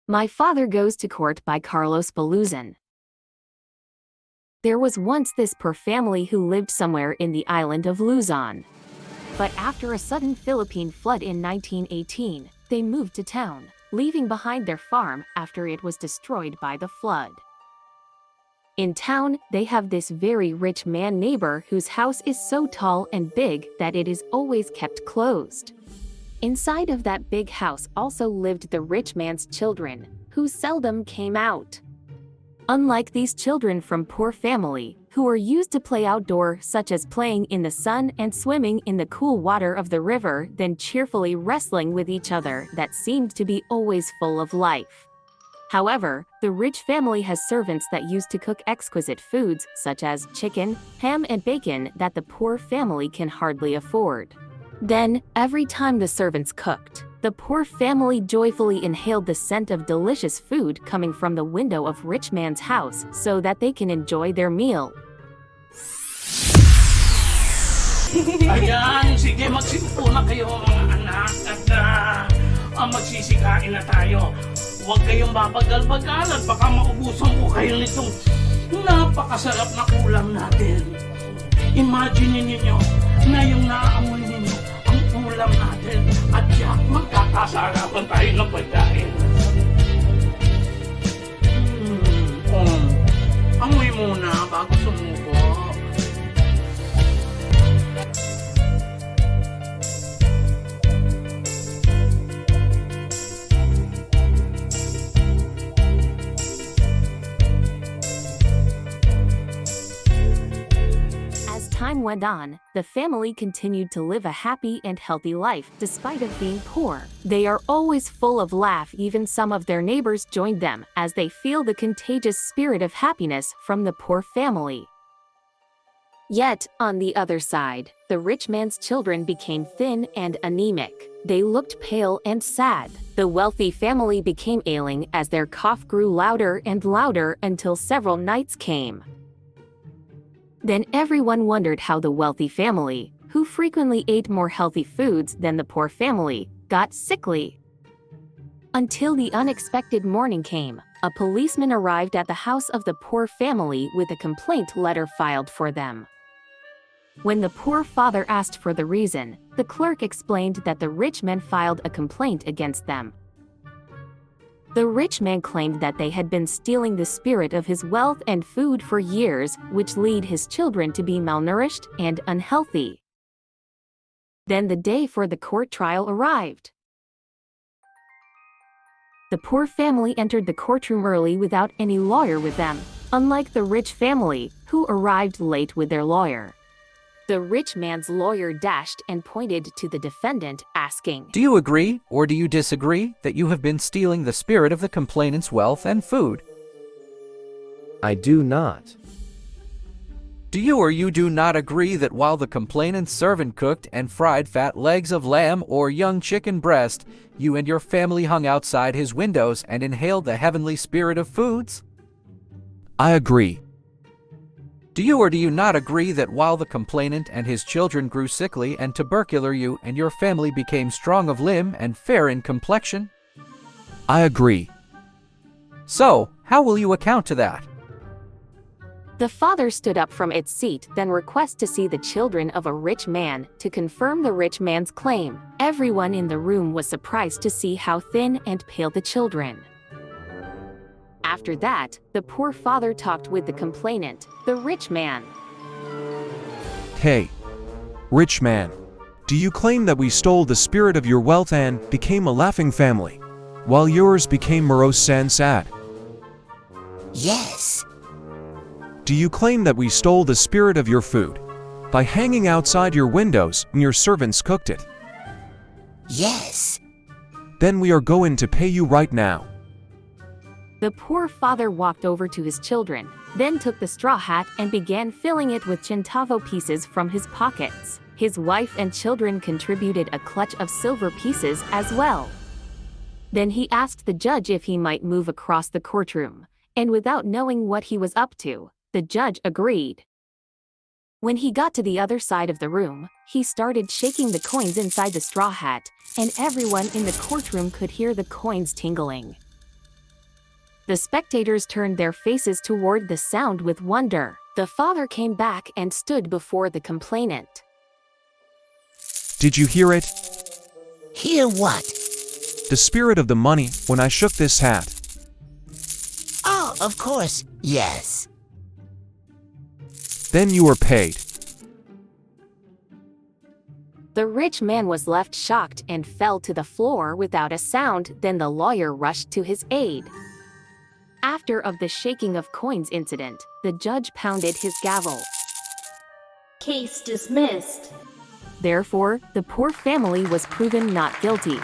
My Father Goes to Court by Carlos Bulosan. There was once this poor family who lived somewhere in the island of Luzon. But after a sudden Philippine flood in 1918, they moved to town, leaving behind their farm after it was destroyed by the flood. In town, they have this very rich man neighbor whose house is so tall and big that it is always kept closed. Inside of that big house also lived the rich man's children, who seldom came out. Unlike these children from poor family, who were used to play outdoor, such as playing in the sun and swimming in the cool water of the river, then cheerfully wrestling with each other, that seemed to be always full of life. However, the rich family has servants that used to cook exquisite foods, such as chicken, ham and bacon, that the poor family can hardly afford. Then, every time the servants cooked, the poor family joyfully inhaled the scent of delicious food coming from the window of rich man's house so that they can enjoy their meal. Ayan, sige, magsiupo na kayo mga anak at magsisikain na tayo. Huwag kayong babagal-bagal at baka maubusan ko kayo nitong napakasarap na ulam natin. Imagine ninyo na yung naaamoy ninyo ang ulam natin at yak magkakasarapan tayo ng pagkain. Amoy muna bago sumuko. As time went on, the family continued to live a happy and healthy life despite of being poor. They are always full of laugh, even some of their neighbors joined them as they feel the contagious spirit of happiness from the poor family. Yet, on the other side, the rich man's children became thin and anemic. They looked pale and sad. The wealthy family became ailing as their cough grew louder and louder until several nights came. Then everyone wondered how the wealthy family, who frequently ate more healthy foods than the poor family, got sickly. Until the unexpected morning came, a policeman arrived at the house of the poor family with a complaint letter filed for them. When the poor father asked for the reason, the clerk explained that the rich man filed a complaint against them. The rich man claimed that they had been stealing the spirit of his wealth and food for years, which lead his children to be malnourished and unhealthy. Then the day for the court trial arrived. The poor family entered the courtroom early without any lawyer with them, unlike the rich family, who arrived late with their lawyer. The rich man's lawyer dashed and pointed to the defendant, asking, "Do you agree or do you disagree that you have been stealing the spirit of the complainant's wealth and food?" I do not. "Do you or you do not agree that while the complainant's servant cooked and fried fat legs of lamb or young chicken breast, you and your family hung outside his windows and inhaled the heavenly spirit of foods?" I agree. "Do you or do you not agree that while the complainant and his children grew sickly and tubercular, you and your family became strong of limb and fair in complexion?" I agree. "So, how will you account to that?" The father stood up from its seat, then requested to see the children of a rich man to confirm the rich man's claim. Everyone in the room was surprised to see how thin and pale the children. After that, the poor father talked with the complainant, the rich man. "Hey, rich man, do you claim that we stole the spirit of your wealth and became a laughing family, while yours became morose and sad?" Yes. "Do you claim that we stole the spirit of your food by hanging outside your windows when your servants cooked it?" Yes. "Then we are going to pay you right now." The poor father walked over to his children, then took the straw hat and began filling it with centavo pieces from his pockets. His wife and children contributed a clutch of silver pieces as well. Then he asked the judge if he might move across the courtroom, and without knowing what he was up to, the judge agreed. When he got to the other side of the room, he started shaking the coins inside the straw hat, and everyone in the courtroom could hear the coins tingling. The spectators turned their faces toward the sound with wonder. The father came back and stood before the complainant. Did you hear it? Hear what? The spirit of the money when I shook this hat. Oh, of course, yes. Then you were paid. The rich man was left shocked and fell to the floor without a sound. Then the lawyer rushed to his aid. After of the shaking of coins incident, the judge pounded his gavel. Case dismissed. Therefore, the poor family was proven not guilty.